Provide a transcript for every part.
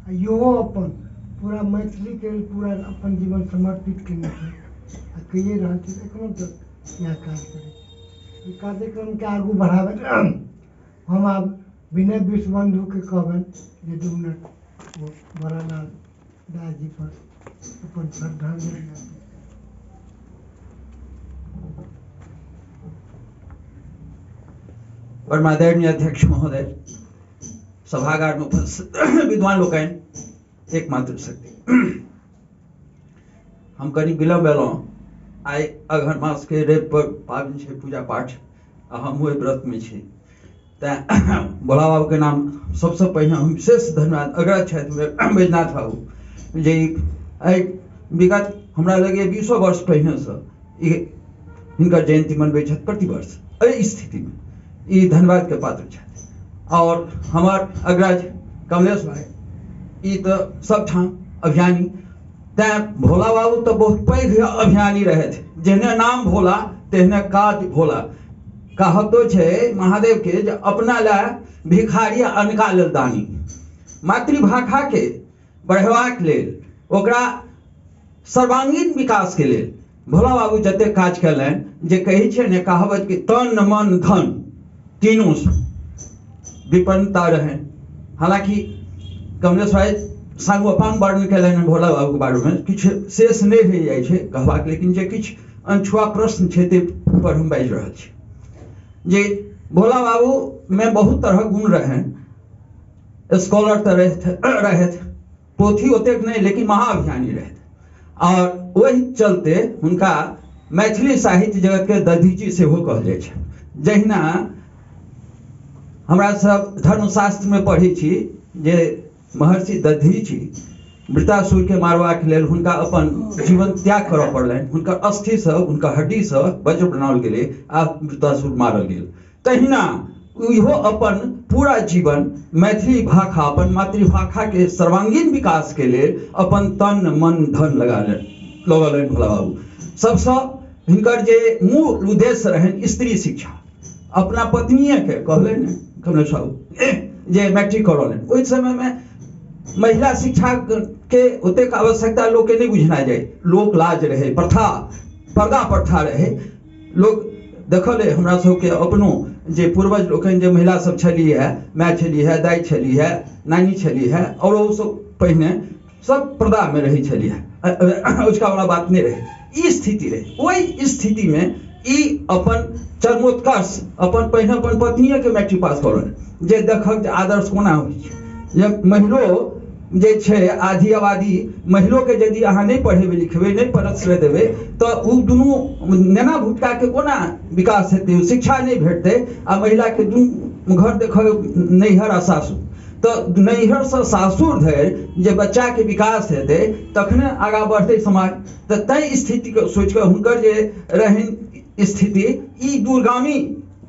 इहो अपन पूरा मैथिली के पूरा अपन जीवन समर्पित केने छै आ कइए रहल छै एखनो तक इएह काज करै छै। ई कार्यक्रम के आगू बढ़ावे हम आब विनय विश्वबंधु के कहबनि जे 2 मिनट वो बड़ालाल दास जी पर अपन श्रद्धांजलि अर्पित। परमादरणीय अध्यक्ष महोदय, सभागार में उपस्थित विद्वान लोकनि, एकमात्र शक्ति, हम कनी विलम्ब एलहुँ। आइ अघन मास के रेव पर पाबनि छै, पूजा पाठ, आ हमहूँ एहि व्रत में छी। तैं भोला बाबू के नाम सबसे पहिने हम विशेष धन्यवाद अग्रज छथि बैजनाथ बाबू, जे एहि विगत हमरा लगे 20 वर्ष पहिने से हिनकर जयंती मनबै छथि प्रति वर्ष। एहि स्थिति में ई धन्यवाद के पात्र छथि। और हमर अग्रज कमलेश भाई ई तो सबठाम अभियानी, तैं भोला बाबू तो बहुत पैघ अभियानी रहे थे। जेहने नाम भोला तेहने काज भोला। कहावतो छै महादेव के जे अपना ला भिखारी अनका लेल दानी। मातृभाषा के बढ़ेबाक लेल, ओकरा सर्वांगीण विकास के लेल भोला बाबू जते काज कयलनि, जे कहै छै ने कहावत कि तन मन धन तीनों से विपन्नता रहे। हालांकि कमलेश भाई सागु अपांग वर्णन कयलनि भोला बाबू के बारे में, किछु शेष नहीं रहि जाइ छै कहबाक, लेकिन जे किछु अनछुआ प्रश्न छै ते पर हम बाजि रहल छी। जे भोला बाबू में बहुत तरह गुण रहनि। स्कॉलर तो रहथि, पोथी ओतेक नहीं, लेकिन महाअभियानी रहथि। और वही चलते हुनका मैथिली साहित्य जगत के दधीची सेहो कहल जाइ छै। जहिना हमरा सब धर्मशास्त्र में पढ़ी छी जे महर्षि दधीची वृतासुर के मारबाक लेल हुनका अपन जीवन त्याग करऽ पड़लनि। हुनकर अस्थि से, हुनकर हड्डी से वज्र बनाओल गेलै आ वृतासुर मारल गेल। तहिना इहो अपन पूरा जीवन मैथिली भाषा, अपन मातृभाषा के सर्वांगीण विकास के लेल अपन तन मन धन लगलनि भोला बाबू। सबसे हिनकर जे मूल उद्देश्य रहनि स्त्री शिक्षा। अपना पत्निये के कहलनि कमलेश बाबू जे मैट्रिक करौलनि। ओहि समय में महिला शिक्षा के ओतेक आवश्यकता लोग के नहीं बुझना जाए। लोक लाज रहे, प्रथा, पर्दा प्रथा रहे। लोग देखल है हमरा सबके अपनो जे पूर्वज लोकनि जे महिला सब छली है, माय छली है, दाई छली है, नानी छली है, और वो सब पहिने सब पर्दा में रही छली है। उसका वाला बात नहीं रहे। ई स्थिति रहे। वही स्थिति में ई अपन चरमोत्कर्ष अपन पहिने अपन पत्निये के मैट्रिक पास करल, जे देखक आदर्श कोना होइ छै। जे महिलो जे छै आधी आबादी महिलो के यदि अहाँ नहीं पढ़ेबे लिखेबे, नहीं परश्रय देबे, तो उ दुनू नेना भुटका के कोना विकास हेतै, शिक्षा नहीं भेटतै। आ महिला के दुनू घर देखब नैहर आ सासुर, तो नैहर से सासुर धरि जे बच्चा के विकास हेतै तखने आगाँ बढ़तै समाज। तो तै स्थिति के सोच के हुनकर जे रहन स्थिति ई दूरगामी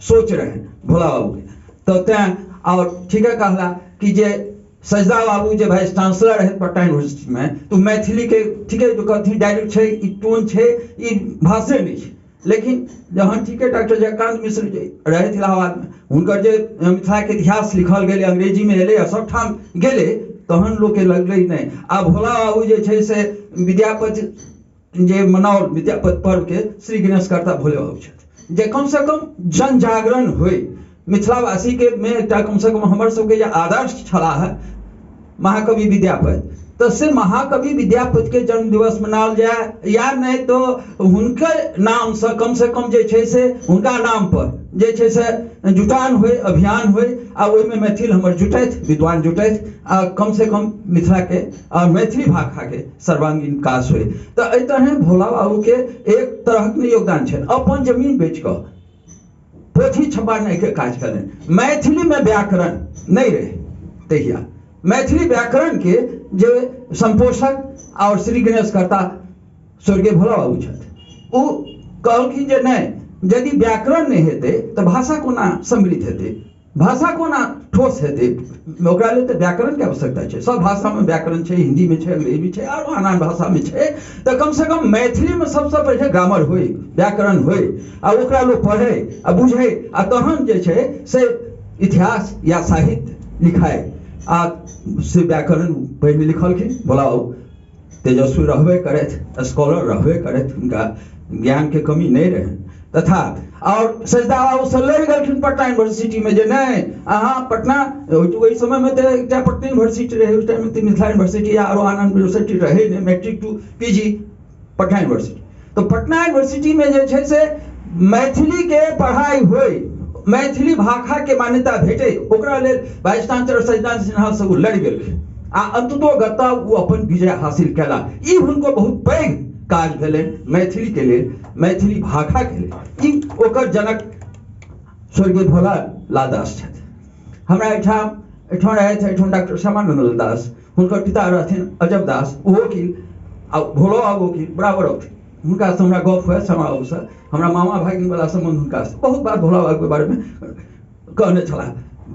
सोच रहे भोला बाबू के। तो तैं और ठीके कहला कि जे सजदा बाबू जे वाइस चांसलर रहे पटना यूनिवर्सिटी में, तो मैथिली के ठीके जो कथी डायरेक्ट छै, ई टोन छै, ई भाषे नहीं छै। लेकिन जहाँ ठीके डॉक्टर जयकांत मिश्र जे रहे इलाहाबाद में, हुनकर जे मिथिला के इतिहास लिखल गेले, अंग्रेजी में एले, सब ठाम गेले, तहन लोग के लगले नहीं। आ भोला बाबू जे छै से विद्यापति जे मनाओल विद्यापति पर्व के श्री गणेश कर्ता भोले बाबू छथि। जे कम से कम जन जागरण होय मिथिलावासी के में एकटा कम से कम हमर सबके जे आदर्श छला है महाकवि विद्यापति, तो से महाकवि विद्यापति के जन्म दिवस मनाओल जाए, या नहीं तो हुनकर नाम से कम जे छै से हुनका नाम पर जे छै से जुटान होय, अभियान होय, आ ओहि में मैथिल हमर जुटैत, विद्वान जुटैत, आ कम से कम मिथिला के और मैथिली भाषा के सर्वांगीण विकास होय। तो एहि तरह भोला बाबू के एक तरह के योगदान छै। अपन जमीन बेच कर पोथी छपाने के काज करें। मैथिली में व्याकरण नहीं रहे तहिया। मैथिली व्याकरण के जे संपोषक और श्री गणेश कर्ता स्वर्गीय भोला बाबू छथि। ओ कहलखिन जे नहीं, यदि व्याकरण नहीं हेतै तो भाषा कोना समृद्ध हेतै, भाषा कोना ठोस हेतै। ओकरा लेल तो व्याकरण के आवश्यकता छै। सब भाषा में व्याकरण छै, हिंदी में छै, अंग्रेजी में छै, और आन भाषा में छै। तो कम से कम मैथिली में सबसे पहले ग्रामर होय, व्याकरण होय, आ ओकरा लोग पढ़े आ बुझे, आ तहन जे छै से इतिहास या साहित्य लिखाए। आ से व्याकरण पढ़ि लिखलखिन, भोला बाबू तेजस्वी रहबे करथि, स्कॉलर रहबे करथि, हुनका ज्ञानके कमी नहि रहनि। तथा और सजदा बाबू से लड़ि गेलखिन पटना यूनिवर्सिटी में, जे नहीं अहाँ पटना, ओहि समय में तो एक पटना यूनिवर्सिटी रहे, उस टाइम में तो मिथिला यूनिवर्सिटी या आरो आनंद यूनिवर्सिटी रहे नहीं, matric to PG Patna university. तो पटना यूनिवर्सिटी में जे छै से मैथिली के पढ़ाई होय, मैथिली भाषा के मान्यता भेटे, ओकरा लेल वाइस चांसलर सजदा सिन्हा से वो लड़ि गेलखिन आ अंततोगत्ता वो अपन विजय हासिल केला। ई हुनको बहुत पैघ काज भेलनि मैथिली के लेल, मैथिली भाषा के लेल। ई ओकर जनक स्वर्गीय भोला लाल दास छथि। हमरा एहिठाम रहथि एहिठाम डॉक्टर श्यामानंद दास, हुनकर पिता रहथिन अजब दास, ओ वकील, आ भोलो बाबू वकील बराबर होथिन। हुनका से हमरा गप हुए श्यामा बाबू से, हमरा मामा भागिन वाला संबंध हुनका से बहुत बार भोला बाबू के बारे में कहने छलाह।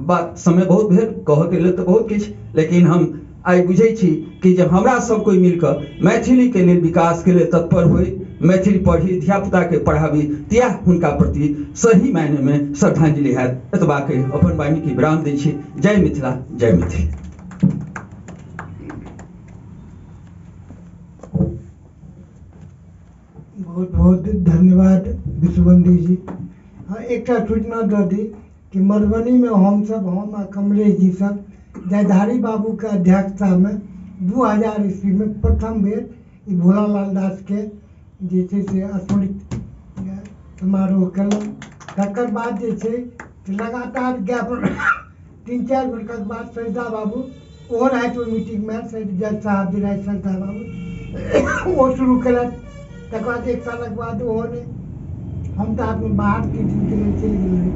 बात समय बहुत भेल, कहऽ के लेल तऽ बहुत किछु, लेकिन हम आइ बुझै छी कि जब हमरा सब कोई मिलकर मैथिली के लेल विकास के लेल तत्पर होई, मैथिली पढ़ी, धियापुता के पढ़ाबी, तियाह हुनका प्रति सही मायने में श्रद्धांजलि हैत। एतबा के अपन वाणी के विराम दै छी। जय मिथिला, जय मैथिली। बहुत बहुत धन्यवाद विश्वबंदी जी। हाँ, एक सूचना दऽ दी कि मधुबनी में हम आ कमलेश जी सब जयधारी बाबू के अध्यक्षता में 2000 ईस्वी में प्रथम बेर ई भोला लाल दास के जे छै से स्मृत समारोह केलहुँ। तकर बाद जे छै लगातार गैप 3-4 घंटा के बाद सजदा बाबू ओहो रहथि ओहि मीटिंग में, जज साहब जे रहथि सजदा बाबू ओ शुरू केलथि। तकर बाद 1 सालक बाद ओहो ने, हम तऽ आदमी बाहर के लेल चलि गेल रही,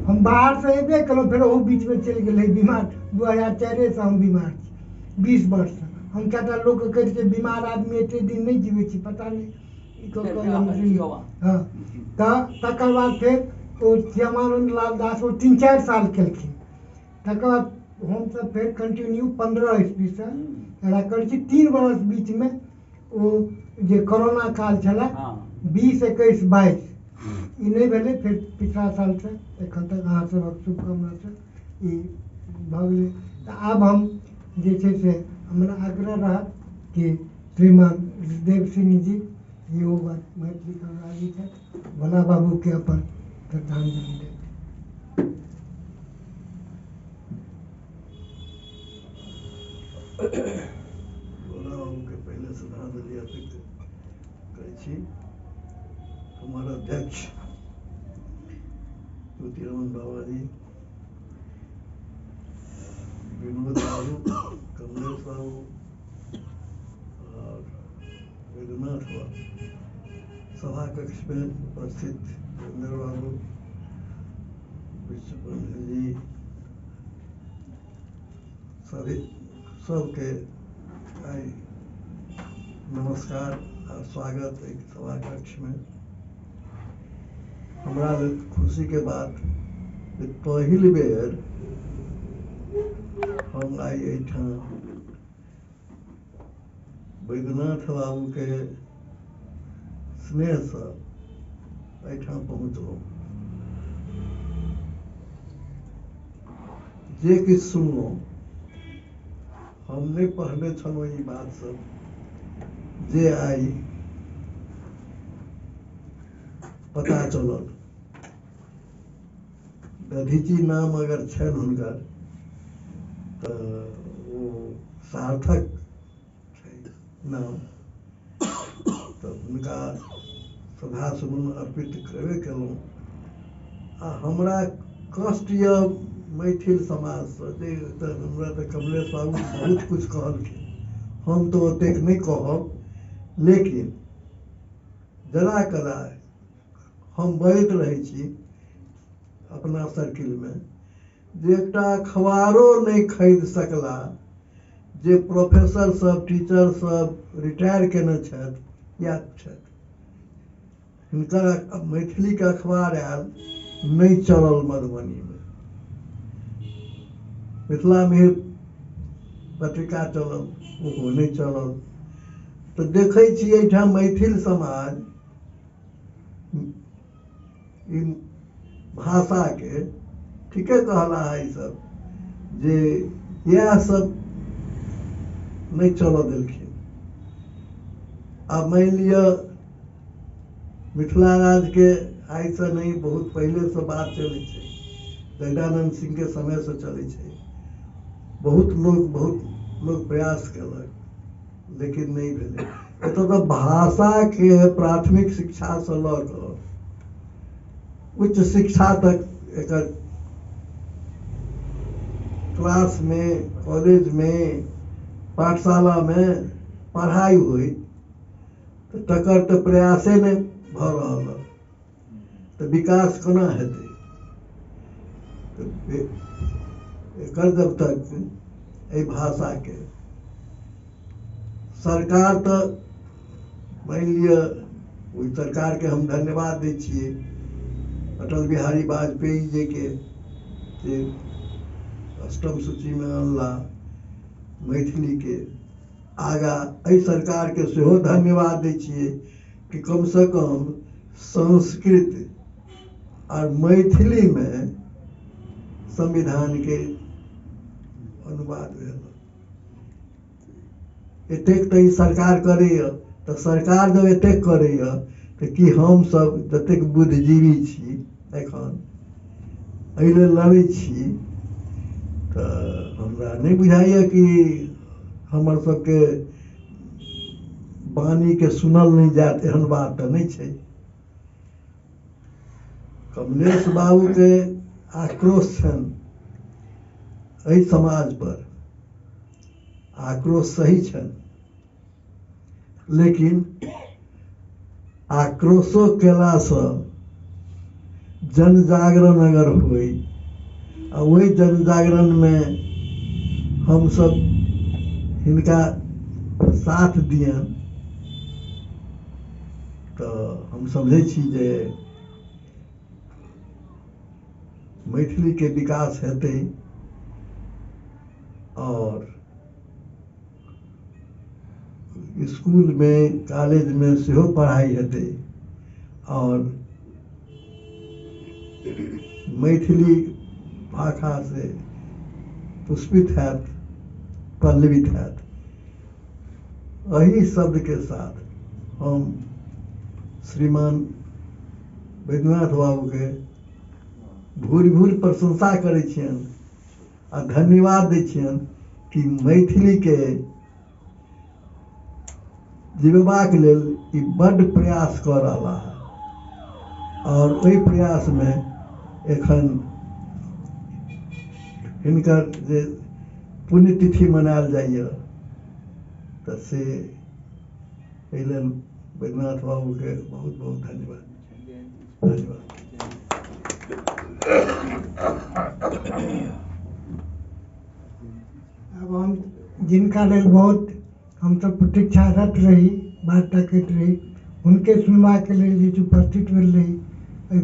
हम बाहर से अयबे केलहुँ, फेर ओहो बीच में चलि गेल रही बीमार। 2004 से हम बीमार छी, 20 वर्ष से। हम कएटा लोक के कहै छै बीमार आदमी एते दिन नहीं जीवे छी, पता नहीं। हाँ, तकर बाद फेर ओ श्यामानंद लाल दास ओ 3-4 साल केलखिन। तकर बाद हम सब फेर कंटिन्यू 15 ईस्वी से एकरा करै छी। 3 बरस बीच में ओ जे कोरोना काल छला, 20, 21, 22 ई नहीं भेलै। फिर पिछला साल से एखन तक अहाँ सबक शुभकामना से ई भऽ गेलै। तऽ आब हम जे छै से हमरा आग्रह रहत कि श्रीमान देव सिंह जी इहो बात मैथिली के राजी छथि, भोला बाबू के अपन श्रद्धांजलि देत। भोला बाबू के पहले श्रद्धांजलि अर्पित करै छी। हमारा अध्यक्ष ज्योतिरमन बाबा जी, विनोद बाबू, कमलेश बाबू और वैद्यनाथ बाबू, सभा कक्ष में उपस्थित वीरेंद्र बाबू, विश्वबंधु जी, सभी सबके आई नमस्कार और स्वागत एक सभा कक्ष में। हमरा खुशी के बात पहिल बेर हम आई एहिठाम वैद्यनाथ बाबू के स्नेह से एहिठाम पहुँचलहुँ। जे किछु सुनलहुँ हम नहीं पढ़ने छलहुँ ई बात सब, जे आई पता चलल। दधीची नाम अगर छनि हुनकर तऽ ओ सार्थक छै नाम, तऽ हुनका श्रद्धासुमन अर्पित करबे केलहुँ। आ हमरा कष्ट यऽ मैथिल समाज से, जे हमरा तऽ कमलेश बाबू बहुत कुछ कहलखिन, हम तो ओतेक नहीं कहब, लेकिन जरा कदा हम बैठ रहे छी अपना सर्किल में, जे एकटा अखबारो नहीं खरीद सकला, जे प्रोफेसर सब, टीचर सब रिटायर केने छथि या छथि, हिनकर मैथिली के अखबार आयल नहीं चलल मधुबनी में। मिथिला में पत्रिका चलल, ओहो नहीं चलल। तो देखै छी एहिठाम मैथिल समाज भाषा के ठीके कहला है सब, जे यह सब नहीं चल देलखिन। अब मान लिया मिथिला राज के आई से नहीं बहुत पहले से बात चले छे, जगदानंद सिंह के समय से चले छे। बहुत लोग प्रयास कलक लेकिन नहीं भेले। एतऽ तो भाषा के प्राथमिक शिक्षा से ल क उच्च शिक्षा तक एक क्लास में, कॉलेज में, पाठशाला में पढ़ाई हुई तो तकर तो प्रयासे नहीं भ रहल, तो विकास कोना हेतै? तो एकर जब तक एहि भाषा के सरकार तो मान लिया, ओहि सरकार के हम धन्यवाद दै छियै, अटल बिहारी वाजपेयी जी के जे अष्टम सूची में अनला मैथिली के, आगा एहि सरकार के सेहो धन्यवाद दै छियै कि कम से कम संस्कृत और मैथिली में संविधान के अनुवाद भेल। एतेक तो ई सरकार करैया, तो सरकार जब एतेक करैया तो कि हम सब जतेक बुद्धिजीवी छी एखन एहि लेल लड़ै छी, तो हमरा नहीं बुझाइया कि हमर सबके वाणी के सुनल नहीं जात, एहन बात तो नहीं छै। कमलेश बाबू के आक्रोश छन एहि समाज पर, आक्रोश सही छन, लेकिन आक्रोशो केला से जन जागरण अगर होई आ वही जन जागरण में हम सब हिनका साथ दियन तो हम समझे छी जे मैथिली के विकास हेतै और स्कूल में, कॉलेज में सेहो पढ़ाई हेतै और मैथिली भाषा से पुष्पित हैत, पल्लवित हैत। एही शब्द के साथ हम श्रीमान वैद्यनाथ बाबू के भूरि भूरि प्रशंसा करै छियन आ धन्यवाद दै छियन कि मैथिली के जीवबाक लेल ई बड्ड प्रयास कऽ रहला है और ओहि प्रयास में एखन हिनकर जे पुण्यतिथि मनायल जाइए तो से एहि लेल वैद्यनाथ बाबू के बहुत बहुत धन्यवाद। अब हम जिनका लेल बहुत हम सब प्रतीक्षारत रही, बात तकैत रही, हुनके सुनवा के लेल जे उपस्थित भेल रही एहि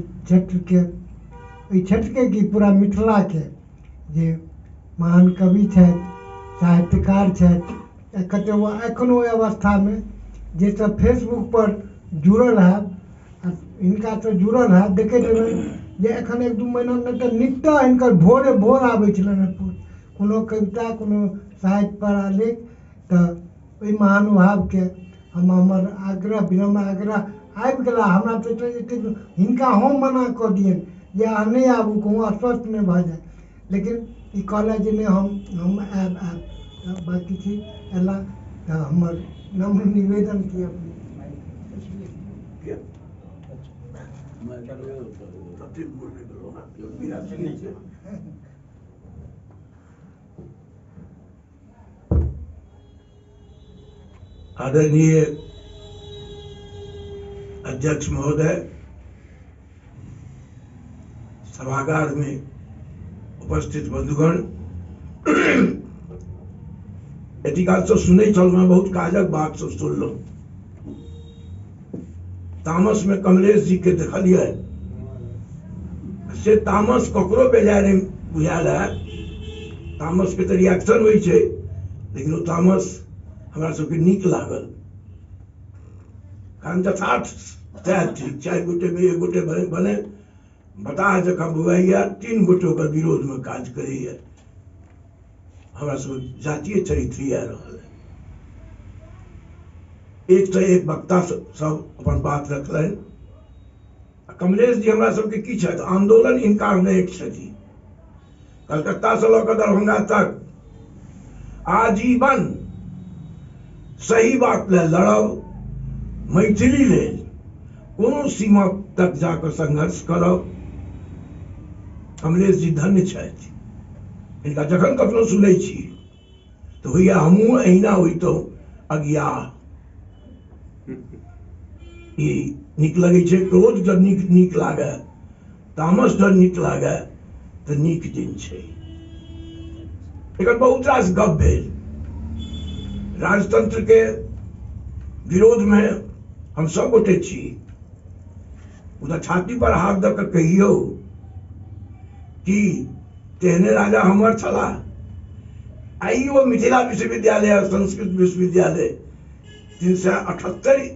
क्षेत्र के कि पूरा मिथिला के जे महान कवि छथि, साहित्यकार छथि, कते एखन ओहि अवस्था में जे सब फेसबुक पर जुड़ल है, हिनका से जुड़ल है, देखैत हेबै जे एखन एक दू महीना में तो नित्य हिनकर भोरे भोर आबै छलनि हैं कोनो कविता, कोनो साहित्य पर आलेख। तो ओहि महानुभाव के हम हमर आग्रह, विनम्र आग्रह आबि गेला। हमरा तो हिनका हम मना कऽ दियनि जे अहाँ नहीं आबू, कहूँ अस्वस्थ नहीं भऽ जाए, लेकिन ई कहला जे नहीं हम आयब। बाकी चीज एला तो हमर नम्र निवेदन की अपनी आदरणीय अध्यक्ष महोदय, सभागार में उपस्थित बंधुगण, एतिकाल से सुनै छलहुँ बहुत काजक बात सब सुनलहुँ। तामस में कमलेश जी के देखलियै, से तामस ककरो बेजाय नहीं बुझायल है। तामस के तो रिएक्शन होइ छै, लेकिन वो तामस हमरा सबके नीक लागल, कारण यथार्थ सएह ठीक। 4 गोटे में 1 गोटे बने बताह जकाँ बुझाइया, 3 गोटे ओकर विरोध में काज करैया। हमरा सब जातीय चरित्र आ रहा है। एक से एक वक्ता सब अपन बात रखलन। कमलेश जी हमरा सबके की छथि, आंदोलन इनकारनेट छथि। कलकत्ता से लऽ कऽ दरभंगा तक आजीवन सही बात लेल लड़ब, मैथिली लेल कोनो सीमा तक जाकर संघर्ष करब। कमलेश जी धन्य छथि। इनका जखन कखनो सुनै छी तऽ होइया हमहूँ अहिना होइतहुँ अज्ञाह। ई नीक लगै छै। क्रोध जब नीक लागे, तामस जब नीक लागे तऽ नीक दिन छै। एकर बहुत रास गप भेल। राजतंत्र के विरोध में हम सब गोटे छी। मुदा छाती पर हाथ दऽ कऽ कहियौ कि तेहने राजा हमर छलाह। आइयो मिथिला विश्वविद्यालय और संस्कृत विश्वविद्यालय 378,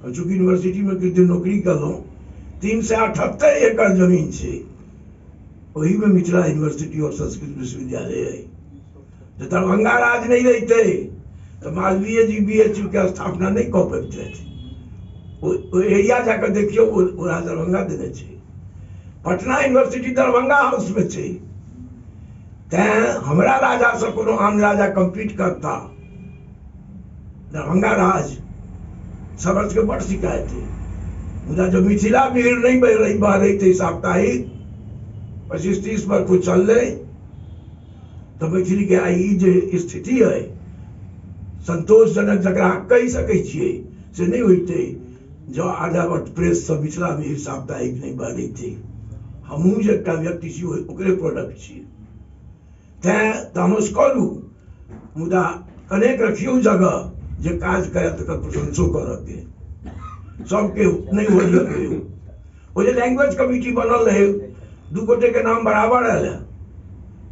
चूँकि यूनिवर्सिटी में किछु दिन नौकरी कलहुँ, 378 एकड़ जमीन छै। वही में मिथिला यूनिवर्सिटी और संस्कृत विश्वविद्यालय है। जब दरभंगा राज नहीं रहते तो मालवीय जी BHU के स्थापना नहीं कऽ पैते। वो एरिया जाकर देखियो, वो राज दरभंगा देने छै। पटना यूनिवर्सिटी दरभंगा हाउस में छै। तैं हमरा राजा से कोनो आन राजा कम्पीट करता। दरभंगा राज सबर्थ के बड़ शिकायत है। मुदा जब मिथिला भीड़ नहीं बह रही थी, साप्ताहिक 25-30 वर्ष को चल रहे, तो मैथिली के आई जे स्थिति है संतोषजनक जकरा कहि सकै छियै से नहीं होते। जो आर्यावर्त प्रेस सब मिथिला में साप्ताहिक नहीं बढ़ी थी। हमहूँ जे एकटा व्यक्ति छी ओकरे प्रोडक्ट छी। तैं तामस करू, मुदा कनेक रखियो जगह जे काज करे तकर प्रशंसो करऽ के। सबके नहीं हो वो जे लैंग्वेज कमिटी बनल रहे, 2 गोटे के नाम बराबर आयल है।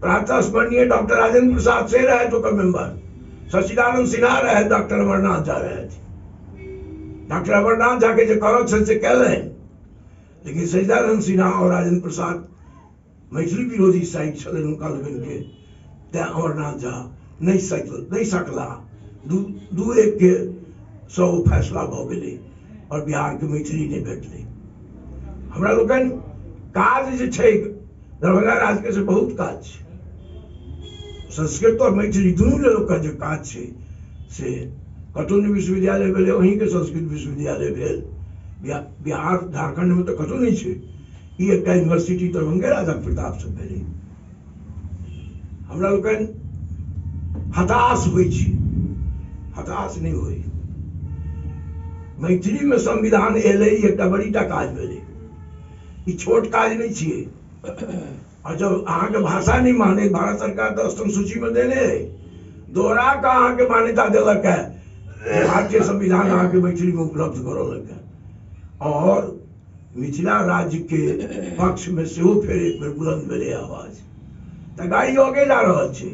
प्रातः स्मरणीय डॉक्टर राजेंद्र प्रसाद से रहे तो मेंबर, सचिदानंद सिन्हा रहे, डॉक्टर अमरनाथ झा रहे। डॉक्टर अमरनाथ झा के जो करब से कैले, लेकिन सचिदानंद सिन्हा और राजेंद्र प्रसाद मैथिली विरोधी साइड छलन हुनका लोगन के। तैं अमरनाथ झा नहीं सकला। 2-1 के 100 फैसला भऽ गेलै और बिहार के मैथिली नहीं भेटलै। हमरा लोगन काज जे छै दरभंगा राज के से बहुत काज छै। संस्कृत और मैथिली दुनू लोग जो काज छै से कतहु विश्वविद्यालय भेलै, वहीं के संस्कृत विश्वविद्यालय भेल। बिहार झारखंड में तो कतहु नहीं छै। ई एकटा यूनिवर्सिटी दरभंगे राजा प्रताप से भेलै। हमरा लोगन हताश होइ छी, हताश नहीं होई। मैथिली में संविधान एलै, एकटा बड़ीटा काज भेलै। ई छोट काज नहीं छियै। और जब अहाँ के भाषा नहीं माने, भारत सरकार तो अष्टम सूची में देने है, दोहरा का अहाँ के मान्यता दिलक है। भारतीय संविधान अहाँ के मैथिली में उपलब्ध करौलक है। और मिथिला राज्य के पक्ष में सेहो फेर एक बेर बुलंद भेलै आवाज। तऽ गाड़ी आगे जा रहल छै।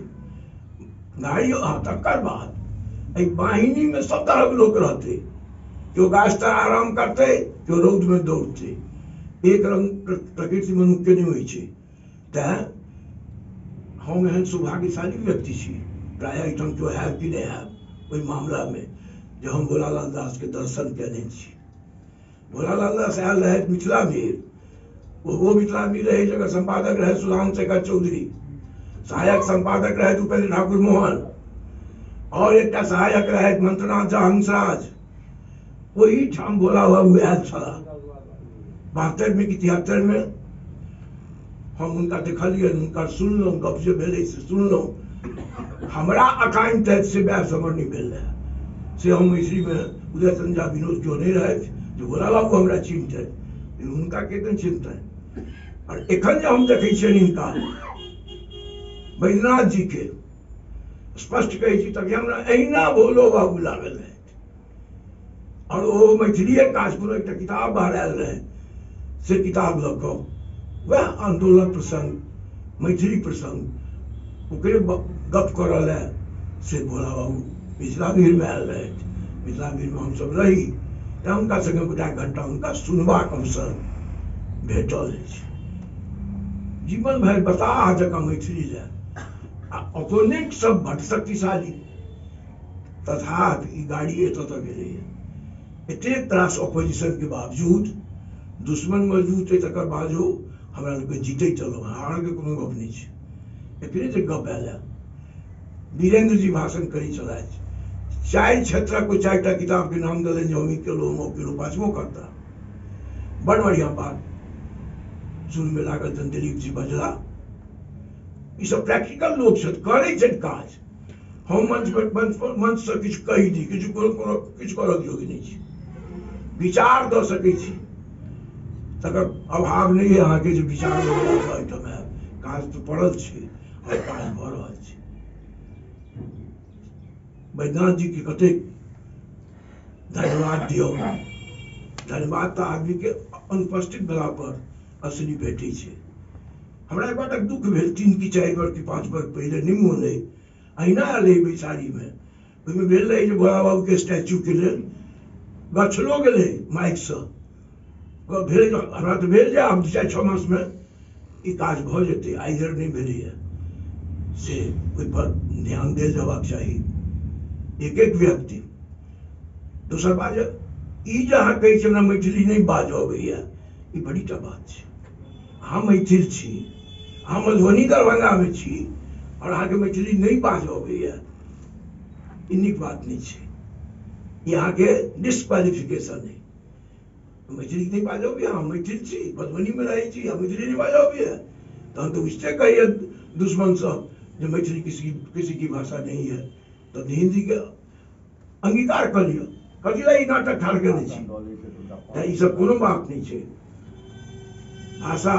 गाड़ी तकर बाद एहि वाहिनी में सब तरह लोक रहते। केओ गाछ तर आराम करते, केओ रौद में दौड़ते। एक रंग प्रकृति मनुष्य के नहीं होइ छै। तैं हम एहन सौभाग्यशाली व्यक्ति छी, प्रायः एहिठाम केओ हैब कि नहीं हैब ओहि मामला में, जो हम भोलालाल दास के दर्शन केने छी। भोलालाल दास आयल रहे मिथिला मीर। वो मिथिला मीर रहे जगह संपादक रहे सुधाम शेखर चौधरी, सहायक संपादक रहे उपेंद्र ठाकुर मोहन, और एक सहायक रहे मंत्रनाथ झा हंसराज। वही ठाम भोला बाबू आयल छला 72 में कि 73 में। हम उनका देखलिए, उनका सुनलहुँ, गप जे भेलै से सुनलहुँ। हमरा अकाइन तहत से बहस हमर नहीं भेल रहे। से हम मैथिली में उदय संजा विनोद क्यों नहीं रहे जो भोला बाबू हमरा चिन्हते, लेकिन हुनका के चिन्हते। और एखन जे हम देखै छियनि हिनका बैद्यनाथ जी के, स्पष्ट कहै छी तभी हमरा अहिना भोलो बाबू लागल है। और वो मैथिलीय काजपुर एक किताब बाहर आयल रहे, से किताब लऽ कऽ वह आंदोलन प्रसंग, मैथिली प्रसंग ओकरे गप करल है। से भोला बाबू मिथिला भीड़ में आयल रहे। मिथिला भीड़ में हम सब रही, तैं हुनका संगे गोटा घंटा हुनका सुनबाक अवसर भेटल अछि। जीवन भरि बताह जकाँ मैथिली लए अपोनेंट सब बड़ शक्तिशाली, तथापि ई गाड़ी एतऽ तक गेलैए। एतेक त्रास ऑपोजिशन के बावजूद, दुश्मन मौजूद छै तकर बादो हमरा लोकके जीतैत चलल, हारके कोनो गप नहि छै। एखने जे गप आयल है, वीरेंद्र जी भाषण करी छलथि, 4 क्षेत्रक को 4टा किताब के नाम दिलन जे हम ई केलहुँ, हम ओ केलहुँ, 5वां करता। बड़ बढ़िया बात सुन में लागल तन दिलीप जी बजला। ई सब प्रैक्टिकल लोग छथि, करै छथि काज। हम मंच से किछु कहि दी, किछु करऽ योग्य नहीं छी, विचार दऽ सकै छी, तकर अभाव नहीं है अहाँके जे विचार आइटम है। काज तो पड़ल छै और काज भऽ रहल छै। वैद्यनाथ जी के कतेक धन्यवाद दियौ। धन्यवाद तो आदमी के अनुपस्थित भेला पर असली भेटै छै। हमरा एक बार दुख भेल, 3 की 4 वर्ष की 5 वर्ष पहले निमो ने अहिना आयल बैसारी में, ओहिमे भेल रहे जे भोला बाबू के स्टैचू के लेल गछलो गेलै माइक से, भेल हमरा तो भेल जे आब 4-6 मास में ई काज भऽ जेतै, आइधर नहीं भेलैए से ओहि पर ध्यान देल जयबाक चाही एक एक व्यक्ति। दोसर बात ई जे अहाँ कहै छी हमरा मैथिली नहीं बाजऽ अबैया, ई बड़ी टा बात छै। अहाँ मैथिल छी, अहाँ मधुबनी दरभंगा में छी और अहाँके मैथिली नहीं बाजऽ अबैया, ई नीक बात नहीं छै। ई अहाँके डिस्क्वालिफिकेशन है। मैथिली नहीं बाजऽ अबैया, हम मैथिल छी, मधुबनी में रहै छी, हम मैथिली नहीं बाजऽ अबैया, तहन तो बुझते कहिए दुश्मन सब जो मैथिली किसी की भाषा नहीं है, तो हिंदी के अंगीकार कर लियो। कथी ला ई नाटक ठाड़ केने छी? तऽ ई सब कोनो बात नहीं छै। भाषा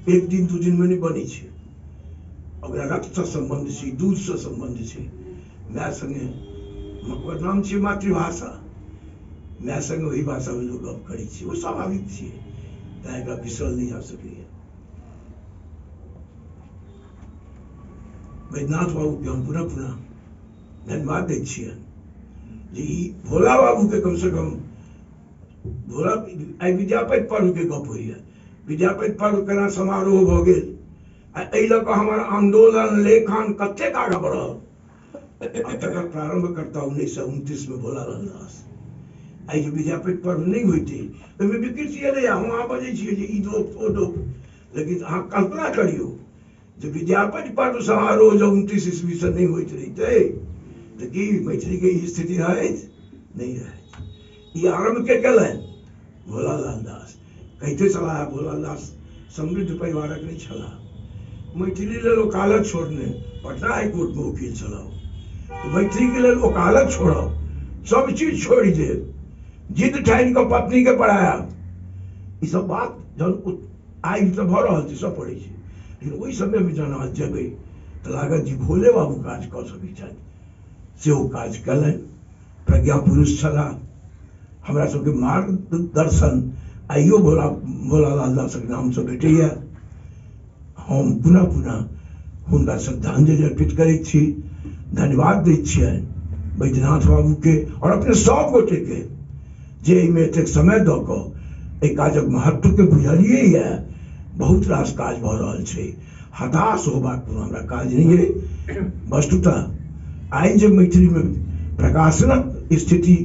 1 दिन 2 दिन में नहीं बनै छै, ओकरा रक्त से संबंध छै, दूध से संबंध छै। माय संगे ओकर नाम छै मातृभाषा, माय संगे वही भाषा में लोग गप करै छै, वो स्वाभाविक छै, तें एकरा बिसरल नहीं जा सकैए। वैद्यनाथ बाबू के हम पुनः पुनः धन्यवाद दै छियनि जे ई भोला बाबू के कम से कम भोला आई विद्यापति पर्व के गप होइए। विद्यापति पर्व केना समारोह भऽ गेल, एहि लऽ कऽ हमर आंदोलन लेखन कतेक आगाँ बढ़ल। तकर प्रारंभ करता 1929 में भोला लाल दास। आई जे विद्यापति पर्व नहीं होइते, ओहिमे विकृति एलै, हम अहाँ बजै छियै जे ई दोप ओ दोप, लेकिन अहाँ कल्पना करियौ जे विद्यापति पर्व समारोह जो 29 ईस्वी से नहीं होइत रहितै तो की मैथिली के ई स्थिति रहैत नहीं रहैत। ई आरंभ के केलनि भोला लाल दास। कहिते छलाह भोला दास समृद्ध परिवारक नहीं छलाह, मैथिली लेल वकालत छोड़ने पटना हाईकोर्ट में वकील छलाह। तो मैथिली के लेल वकालत छोड़ब, सब चीज छोड़ि देब, जिद ठानि कऽ पत्नी के पढ़ायब, ई सब बात जहन आइ तऽ भऽ रहल छै, सब पढ़ै छै। लेकिन ओहि समय में जहन अहाँ जेबै तऽ लागत जे भोले बाबू काज कऽ सकैत छथि, सेहो काज कयलनि। प्रज्ञा पुरुष छलाह, हमरा सबके मार्गदर्शन आइयो भोला लाल दासक नाम से भेटैया। हम पुनः पुनः हुनका श्रद्धांजलि अर्पित करैत छी, धन्यवाद दैत छियनि वैद्यनाथ बाबू के और अपने सब गोटे के जे एहिमे एतेक समय दऽ कऽ एहि काजक महत्व के बुझलियै यऽ। बहुत रास काज भऽ रहल छै, हताश होबाक कोनो हमरा काज नहीं है। वस्तुतः आइ जे मैथिली में प्रकाशनक स्थिति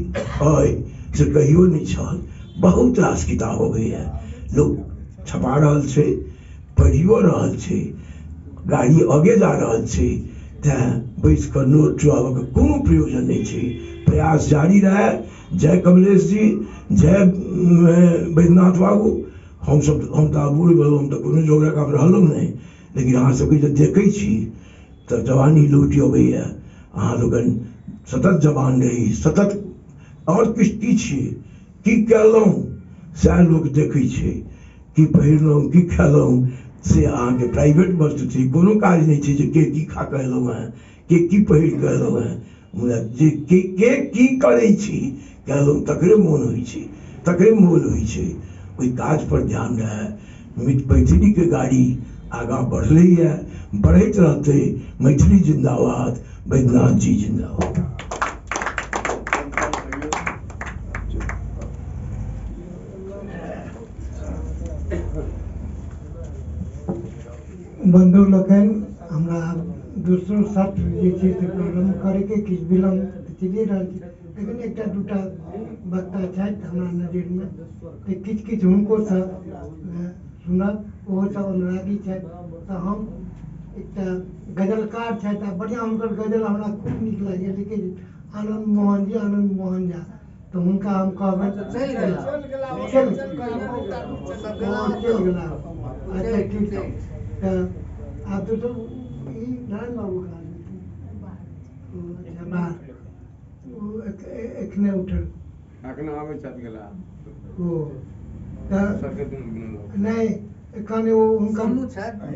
अइ से कहियो नहीं छल। बहुत रास किताब अबैया, लोग छपा रहल छै, पढ़ियो रहल छै, गाड़ी आगे जा रहल छै, तें बैस कऽ नोट चुआबऽ के कोनो प्रयोजन नहीं छै। प्रयास जारी रहे। जय कमलेश जी, जय वैद्यनाथ बाबू। हम तऽ बूढ़ भेलहुँ, हम तऽ कोनो जोगरक आब रहलहुँ नहीं, लेकिन अहाँ सबके जे देखै छी तऽ जवानी लौटि अबैया। अहाँ लोगन सतत जवान रही, सतत और किछु की छियै, की केलहुँ सएह लोक देखै छै, की पहिरलहुँ की खेलहुँ से अहाँके प्राइवेट वस्तु छै। कोनो काज नहीं छै जे के की खा कऽ एलहुँ हेँ, के की पहिर कऽ एलहुँ हेँ, मुदा जे के की करै छी केलहुँ तकरे मोन होइ छै, तकरे मोल होइ छै। ओहि काज पर ध्यान रहे। मैथिली के गाड़ी आगाँ बढ़लैए, बढ़ैत रहतै। मैथिली जिंदाबाद, वैद्यनाथ जी जिंदाबाद। बंधु लोकनि, हमरा दोसरो सत्र जे छै से प्रारंभ करैके किछु विलम्ब तऽ चलिए रहल छै, लेकिन एकटा दूटा वक्ता छथि हमरा नजरिमे, तऽ किछु हुनकोसँ सुनब, ओहोसभ अनुरागी छथि। तऽ हम एकटा गजलकार छथि आ बढ़िआँ हुनकर गजल हमरा खूब नीक लागैए, लेकिन आनन्द मोहन झा, तऽ हुनका हम कहबनि चलि गेला। अच्छा ठीक छै, तऽ आब तो ई नारायण बाबू अच्छा बाहर एखने उठल आबै छथि गेला ओ तऽ नहीं एखन ओ हुनकर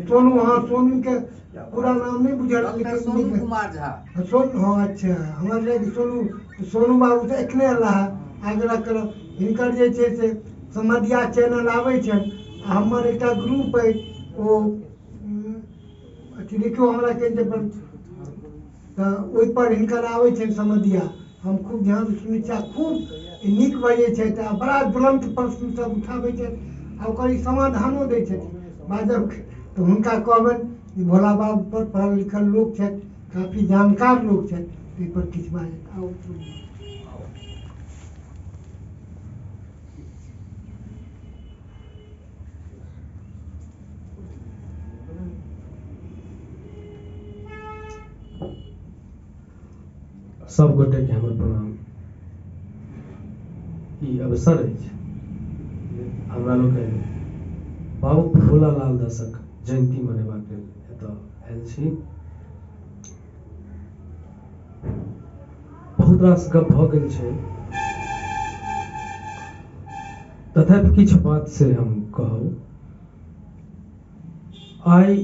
सोनू, हाँ सोनू के पूरा नाम नहीं बुझल, लेकिन सोनू कुमार झा, सोनू, हाँ अच्छा हमरा लगे सोनू बाबू से एखने अल्लाह आग्रह करब, हिनकर जे छै से समधिया चैनल आबै छनि आ हमर एकटा ग्रुप अइ ओ अथी देखियौ हमरा के पर, तऽ ओहिपर हिनकर आबै छनि समधिया, हम खूब ध्यान से सुनै छी आ खूब नीक बजै छथि आ बड़ा ज्वलंत प्रश्न सब उठाबै छथि आ ओकर ई समाधानो दै छथिन बाजब, तऽ हुनका कहबनि भोला बाबू पर पढ़ल लिखल लोक छथि, काफी जानकार लोक छथि, ताहिपर किछु बाजत। आओ सब गोटे के हमर प्रणाम। ई अवसर अछि हमरा लोग बाबू भोला लाल दासक जयंती मनेबाक लेल एतऽ आयल छी। बहुत रास गप भऽ गेल छै, तथापि किछु बात से हम कहब। आइ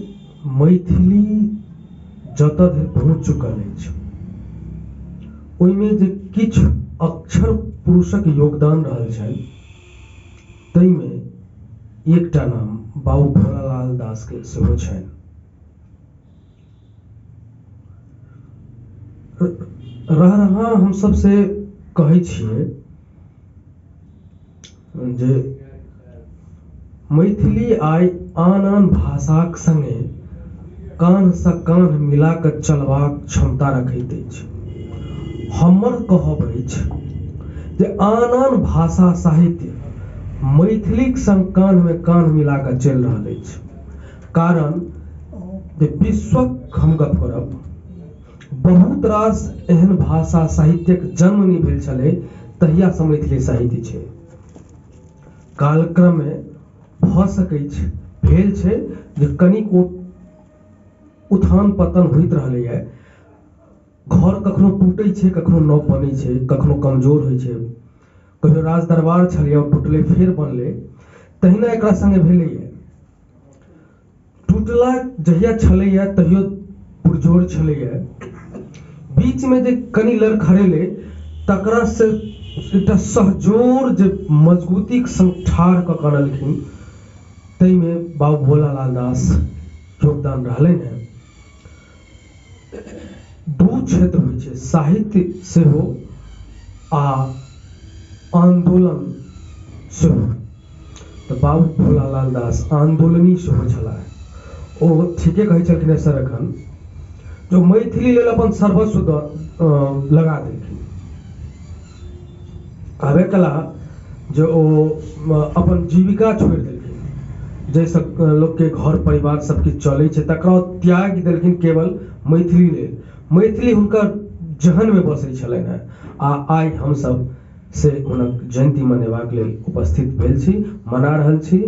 मैथिली जतऽ धरि पहुँच चुकल अछि, ओहिमे जे किछु अक्षर पुरुषक योगदान रहल छनि, ताहिमे एकटा नाम बाबू भोलालाल दास के सेहो छनि। रहा हम सबसे कहै छियै जे मैथिली आइ आन भाषाक संगे कान्हसँ कान्ह मिला कऽ चलबाक क्षमता रखैत अछि। हमर कहब अछि जे आन भाषा साहित्य मैथिलीक संग कान्ह में कान्ह मिला कऽ चलि रहल अछि। कारण जे विश्वक हम गप करब, बहुत रास एहन भाषा साहित्यक जन्म नहीं भेल छलै तहिया से मैथिली साहित्य छै। कालक्रमे भऽ सकै छै भेल छै जे कनिक उत्थान पतन होइत रहलैए, घर कखनो टूटै छै, कखनो नव बनै छै, कखनो कमजोर होइ छै, कहियो राज दरबार छलैए टूटलै फेर बनलै, तहिना एकरा संगे भेलैए। टूटला जहिया छलैए तहियो पुरजोर छलैए, बीच में जे कनि लड़खड़ेलै तकरा से एकटा सहजोर जे मजबूतीक संग ठाढ़ कऽ कऽ अनलखिन, ताहिमे बाबू भोलालाल दास योगदान रहलनि हैं। दू क्षेत्र होइ छै, साहित्य सेहो आ आंदोलन सेहो। तऽ बाबू भोलालाल दास आंदोलनी सेहो छलाह। ओ ठीके कहै छलखिन हैं सर एखन जो मैथिली लेल अपन सर्वस्व लगा देलखिन। कहबे कला जे ओ अपन जीविका छोड़ि देलखिन, जाहिसँ लोकके घर परिवार सब किछु चलै छै, तकरा त्याग देलखिन केवल मैथिली लेल। मैथिली हुनकर जहनमे बसै छलनि हैं आ आइ हमसब से हुनक जयंती मनेबाक लेल उपस्थित भेल छी, मना रहल छी।